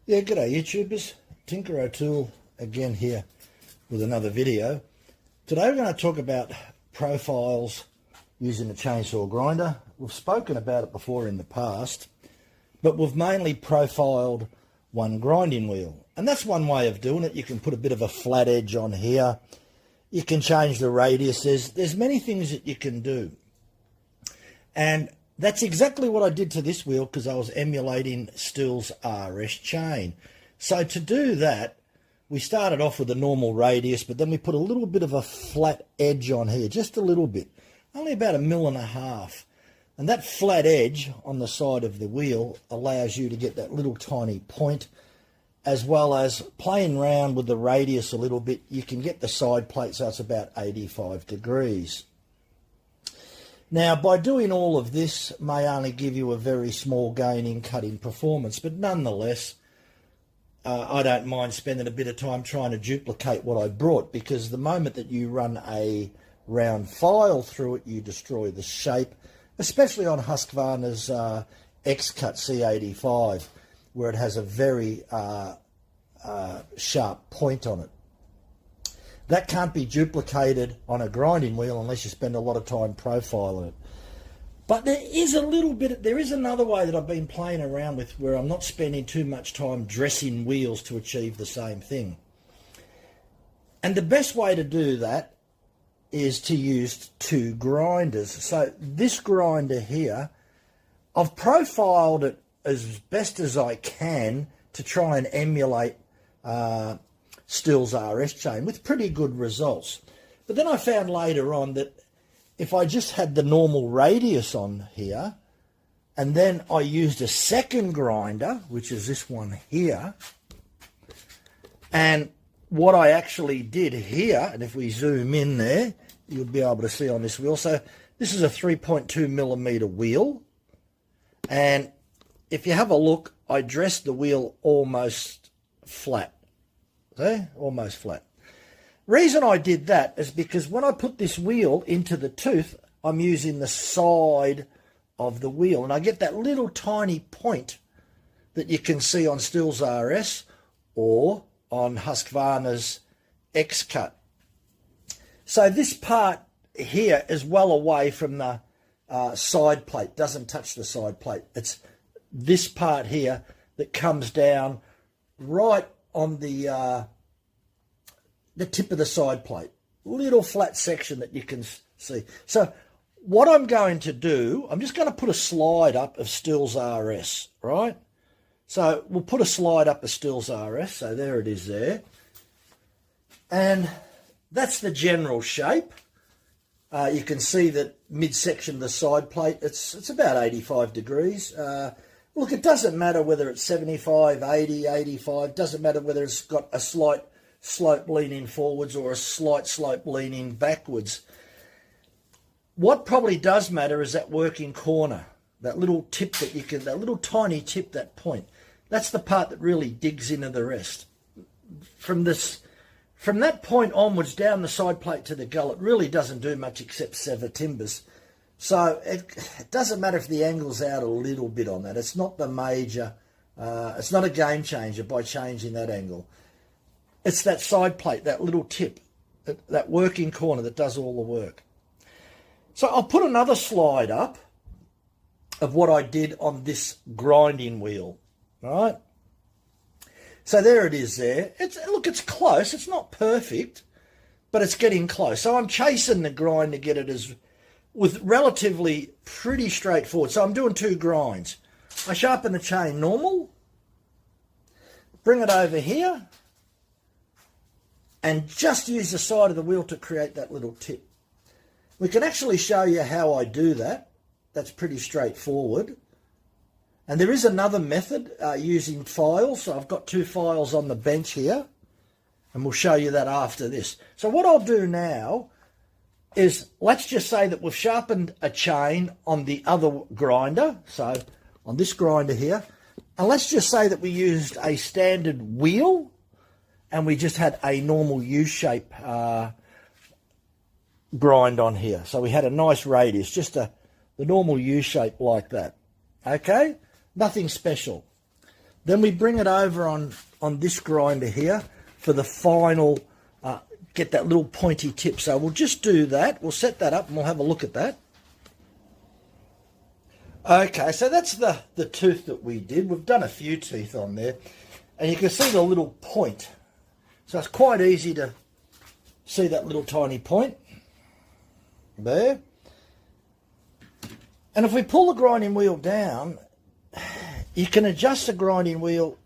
Yeah, g'day YouTubers. Tinker O'Toole again here with another video. Today we're going to talk about profiles using a chainsaw grinder. We've spoken about it before in the past, but we've mainly profiled one grinding wheel. And that's one way of doing it. You can put a bit of a flat edge on here. You can change the radius. There's many things that you can do. And that's exactly what I did to this wheel because I was emulating Stihl's RS chain. So to do that, we started off with a normal radius, but then we put a little bit of a flat edge on here, just a little bit, only about 1.5 mm. And that flat edge on the side of the wheel allows you to get that little tiny point, as well as playing around with the radius a little bit. You can get the side plate so it's about 85 degrees. Now, by doing all of this may only give you a very small gain in cutting performance, but nonetheless, I don't mind spending a bit of time trying to duplicate what I brought, because the moment that you run a round file through it, you destroy the shape, especially on Husqvarna's X-Cut C85, where it has a very sharp point on it. That can't be duplicated on a grinding wheel unless you spend a lot of time profiling it. But there is another way that I've been playing around with where I'm not spending too much time dressing wheels to achieve the same thing. And the best way to do that is to use two grinders. So this grinder here, I've profiled it as best as I can to try and emulate Stihl's RS chain with pretty good results. But then I found later on that if I just had the normal radius on here, and then I used a second grinder, which is this one here, and what I actually did here, and if we zoom in there, you'll be able to see on this wheel. So this is a 3.2 mm wheel, and if you have a look, I dressed the wheel almost flat. Almost flat. Reason I did that is because when I put this wheel into the tooth, I'm using the side of the wheel, and I get that little tiny point that you can see on Stihl's RS or on Husqvarna's X-Cut. So this part here is well away from the side plate, doesn't touch the side plate. It's this part here that comes down right on the tip of the side plate, little flat section that you can see. So what I'm going to do, I'm just going to put a slide up of Stihl's RS, right? So we'll put a slide up of Stihl's RS. So there it is there. And that's the general shape. You can see that midsection of the side plate, it's about 85 degrees. Look, it doesn't matter whether it's 75, 80, 85, doesn't matter whether it's got a slight slope leaning forwards or a slight slope leaning backwards. What probably does matter is that working corner, that little tip that you can, that little tiny tip, that point. That's the part that really digs into the rest. From that point onwards down the side plate to the gullet really doesn't do much except sever timbers. So it doesn't matter if the angle's out a little bit on that. It's not the major, it's not a game changer by changing that angle. It's that side plate, that little tip, that working corner that does all the work. So I'll put another slide up of what I did on this grinding wheel, right? So there it is there. Look, it's close. It's not perfect, but it's getting close. So I'm chasing the grind to get it with relatively pretty straightforward. So I'm doing two grinds. I sharpen the chain normal, bring it over here, and just use the side of the wheel to create that little tip. We can actually show you how I do that. That's pretty straightforward. And there is another method using files. So I've got two files on the bench here, and we'll show you that after this. So what I'll do now is, let's just say that we've sharpened a chain on the other grinder, so on this grinder here, and let's just say that we used a standard wheel and we just had a normal U-shape grind on here. So we had a nice radius, just the normal U shape like that. Okay, nothing special. Then we bring it over on this grinder here for the final, get that little pointy tip. So we'll just do that. We'll set that up and we'll have a look at that. Okay, so that's the tooth that we did. We've done a few teeth on there. And you can see the little point. So it's quite easy to see that little tiny point there. And if we pull the grinding wheel down, you can adjust the grinding wheel.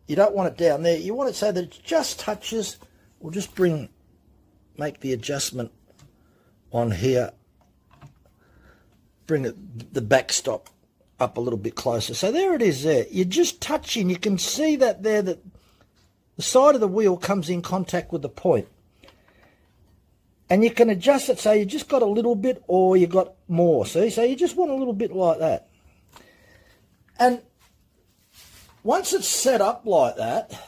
You don't want it down there. You want it so that it just touches. We'll just make the adjustment on here. Bring the backstop up a little bit closer. So there it is there. You're just touching. You can see that there, that the side of the wheel comes in contact with the point. And you can adjust it so you just got a little bit or you got more. See? So you just want a little bit like that. And once it's set up like that,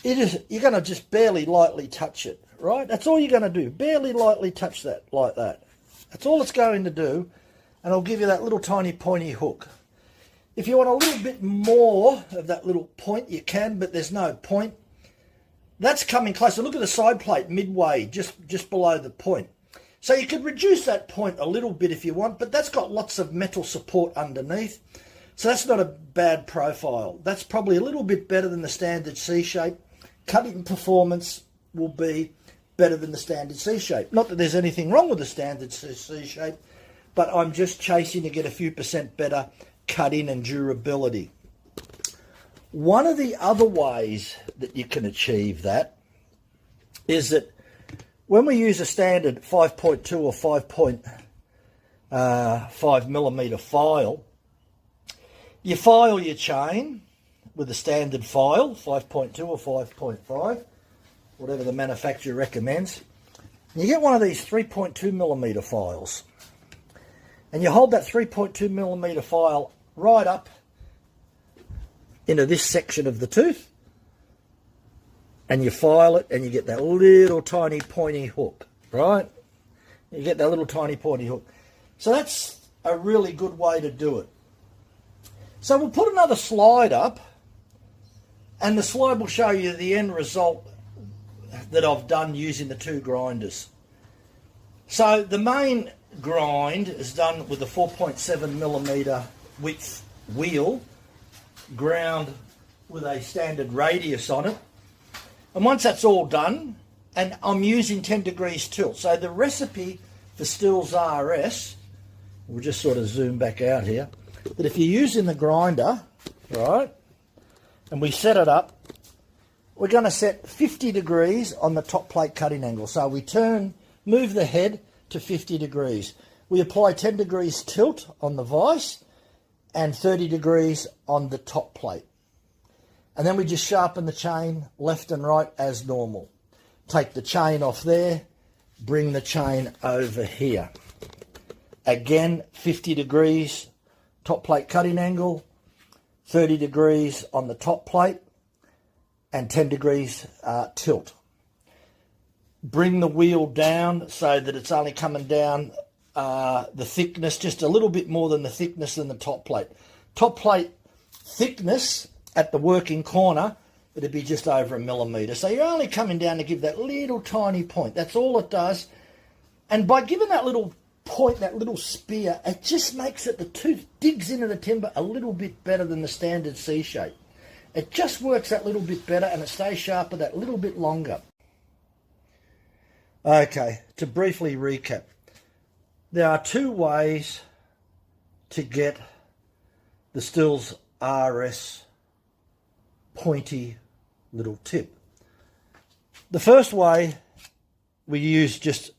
you're going to just barely lightly touch it, right? That's all you're going to do. Barely lightly touch that like that. That's all it's going to do, and it'll give you that little tiny pointy hook. If you want a little bit more of that little point, you can, but there's no point. That's coming closer. Look at the side plate midway, just below the point. So you could reduce that point a little bit if you want, but that's got lots of metal support underneath. So that's not a bad profile. That's probably a little bit better than the standard C shape. Cutting performance will be better than the standard C shape. Not that there's anything wrong with the standard C shape, but I'm just chasing to get a few % better cut-in and durability. One of the other ways that you can achieve that is that when we use a standard 5.2 or 5.5 millimeter file, you file your chain with a standard file, 5.2 or 5.5, whatever the manufacturer recommends. And you get one of these 3.2 millimeter files, and you hold that 3.2 millimeter file right up into this section of the tooth, and you file it, and you get that little tiny pointy hook, right? You get that little tiny pointy hook. So that's a really good way to do it. So we'll put another slide up, and the slide will show you the end result that I've done using the two grinders. So the main grind is done with a 4.7 millimeter width wheel, ground with a standard radius on it. And once that's all done, and I'm using 10 degrees tilt. So the recipe for Stihl's RS, we'll just sort of zoom back out here, that if you're using the grinder, right, and we set it up, we're going to set 50 degrees on the top plate cutting angle. So we move the head to 50 degrees. We apply 10 degrees tilt on the vise and 30 degrees on the top plate. And then we just sharpen the chain left and right as normal. Take the chain off there, bring the chain over here. Again, 50 degrees top plate cutting angle, 30 degrees on the top plate, and 10 degrees tilt. Bring the wheel down so that it's only coming down the thickness, just a little bit more than the thickness than the top plate. Top plate thickness at the working corner, it'd be just over 1 millimeter. So you're only coming down to give that little tiny point. That's all it does. And by giving that little point, that little spear, it just makes it, the tooth digs into the timber a little bit better than the standard C shape. It just works that little bit better, and it stays sharper that little bit longer. Okay, to briefly recap, there are two ways to get the Stihl's RS pointy little tip. The first way, we use just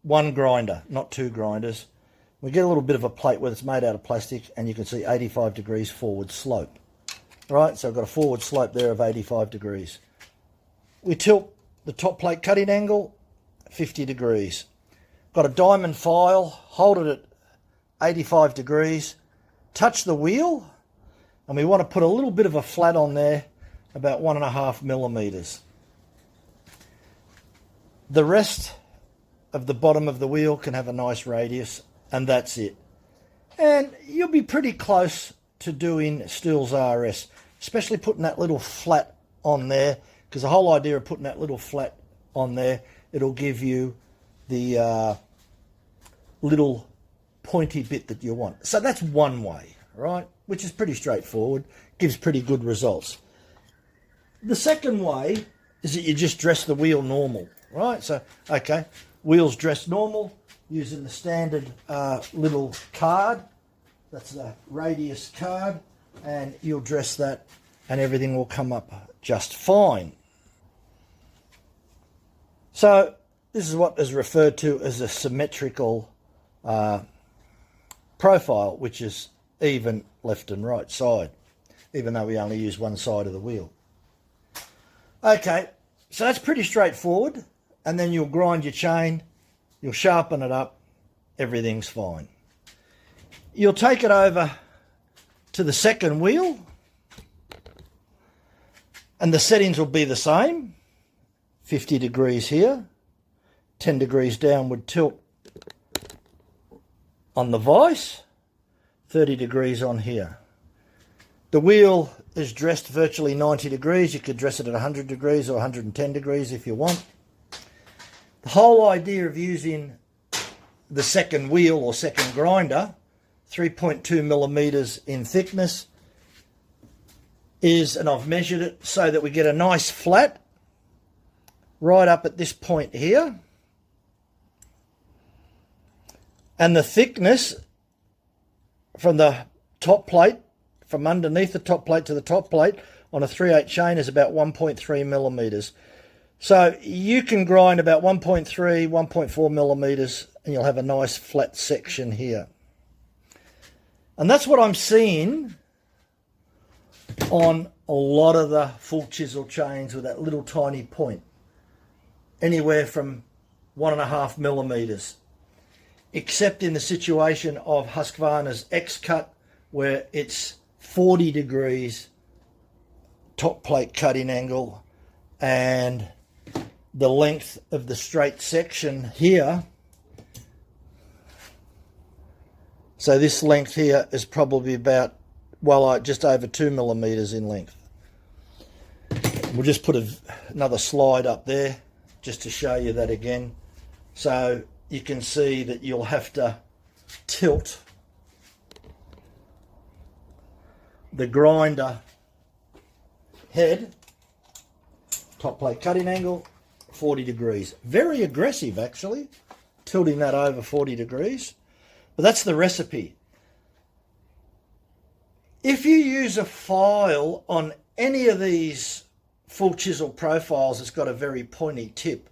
one grinder, not two grinders. We get a little bit of a plate where it's made out of plastic, and you can see 85 degrees forward slope. Right, so I've got a forward slope there of 85 degrees. We tilt the top plate cutting angle 50 degrees. Got a diamond file, hold it at 85 degrees, touch the wheel, and we want to put a little bit of a flat on there, about 1.5 millimeters. The rest of the bottom of the wheel can have a nice radius, and that's it. And you'll be pretty close to doing Stihl's RS, especially putting that little flat on there, because the whole idea of putting that little flat on there, it'll give you the little pointy bit that you want. So that's one way, right? Which is pretty straightforward, gives pretty good results. The second way is that you just dress the wheel normal, right? So, okay, wheels dressed normal, using the standard little card. That's the radius card, and you'll dress that and everything will come up just fine. So this is what is referred to as a symmetrical profile, which is even left and right side, even though we only use one side of the wheel. Okay, so that's pretty straightforward, and then you'll grind your chain, you'll sharpen it up, everything's fine. You'll take it over to the second wheel, and the settings will be the same. 50 degrees here, 10 degrees downward tilt on the vise, 30 degrees on here. The wheel is dressed virtually 90 degrees. You could dress it at 100 degrees or 110 degrees if you want. The whole idea of using the second wheel or second grinder, 3.2 millimeters in thickness, is, and I've measured it so that we get a nice flat right up at this point here. And the thickness from the top plate, from underneath the top plate to the top plate on a 3/8 chain, is about 1.3 millimeters. So you can grind about 1.3, 1.4 millimeters and you'll have a nice flat section here. And that's what I'm seeing on a lot of the full chisel chains with that little tiny point, anywhere from 1.5 millimeters, except in the situation of Husqvarna's X-Cut, where it's 40 degrees top plate cutting angle, and the length of the straight section here, so this length here is probably about, well, just over 2 millimeters in length. We'll just put another slide up there just to show you that again. So you can see that you'll have to tilt the grinder head, top plate cutting angle, 40 degrees. Very aggressive actually, tilting that over 40 degrees. But that's the recipe. If you use a file on any of these full chisel profiles that's got a very pointy tip,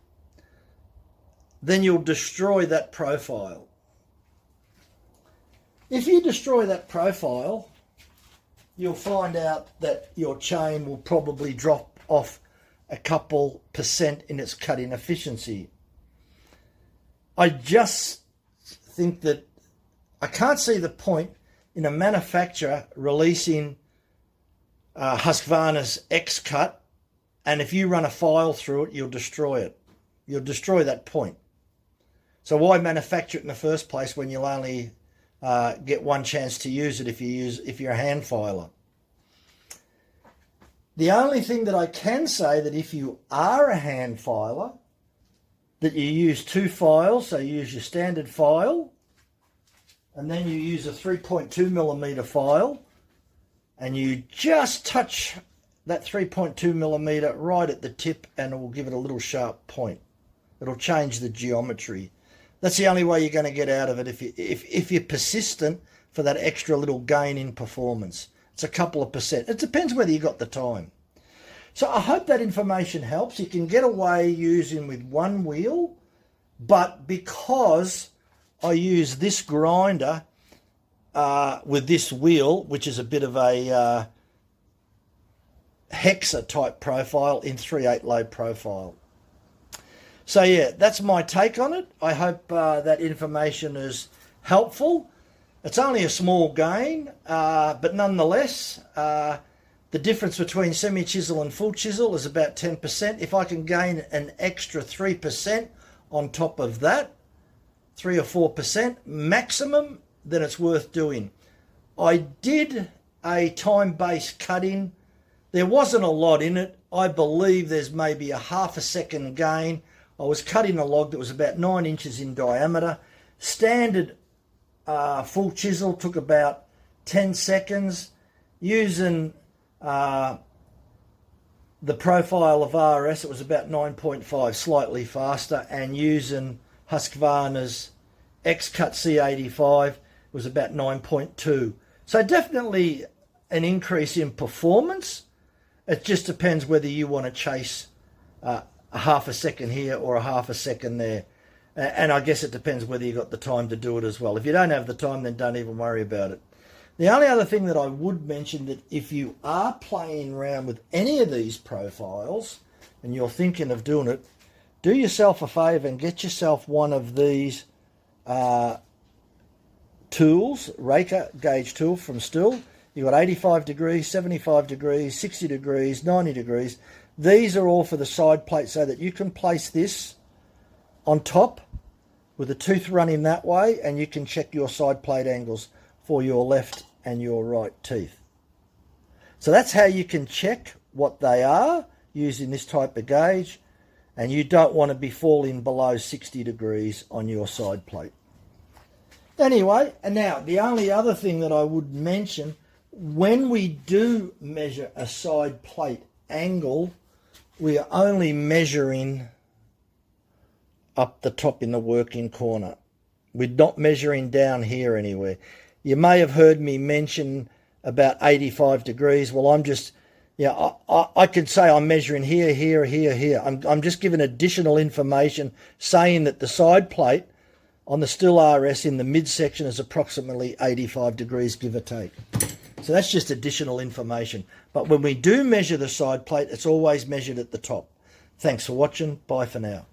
then you'll destroy that profile. If you destroy that profile, you'll find out that your chain will probably drop off a couple % in its cutting efficiency. I just think that I can't see the point in a manufacturer releasing Husqvarna's X-Cut, and if you run a file through it, you'll destroy it. You'll destroy that point. So why manufacture it in the first place when you'll only get one chance to use it if you're a hand filer? The only thing that I can say, that if you are a hand filer, that you use two files, so you use your standard file, and then you use a 3.2 millimeter file, and you just touch that 3.2 millimeter right at the tip, and it will give it a little sharp point. It'll change the geometry. That's the only way you're going to get out of it if you're persistent for that extra little gain in performance. It's a couple of %. It depends whether you got the time. So I hope that information helps. You can get away using with one wheel, but because I use this grinder with this wheel, which is a bit of a hexa type profile in 3/8 low profile. So yeah, that's my take on it. I hope that information is helpful. It's only a small gain, but nonetheless, the difference between semi-chisel and full chisel is about 10%. If I can gain an extra 3% on top of that, 3 or 4% maximum, then it's worth doing. I did a time-based cut-in. There wasn't a lot in it. I believe there's maybe a half a second gain. I was cutting a log that was about 9 inches in diameter. Standard full chisel took about 10 seconds. Using the profile of RS, it was about 9.5, slightly faster, and using Husqvarna's X-Cut C85, it was about 9.2. So definitely an increase in performance. It just depends whether you want to chase a half a second here or a half a second there. And I guess it depends whether you've got the time to do it as well. If you don't have the time, then don't even worry about it. The only other thing that I would mention, that if you are playing around with any of these profiles and you're thinking of doing it, do yourself a favour and get yourself one of these tools, raker gauge tool from Stihl. You've got 85 degrees, 75 degrees, 60 degrees, 90 degrees. These are all for the side plate so that you can place this on top with a tooth running that way, and you can check your side plate angles for your left and your right teeth. So that's how you can check what they are using this type of gauge, and you don't want to be falling below 60 degrees on your side plate. Anyway, and now the only other thing that I would mention, when we do measure a side plate angle, we are only measuring up the top in the working corner. We're not measuring down here anywhere. You may have heard me mention about 85 degrees. Well, I'm just, I could say I'm measuring here, here, here, here. I'm just giving additional information saying that the side plate on the Stihl RS in the midsection is approximately 85 degrees, give or take. So that's just additional information. But when we do measure the side plate, it's always measured at the top. Thanks for watching. Bye for now.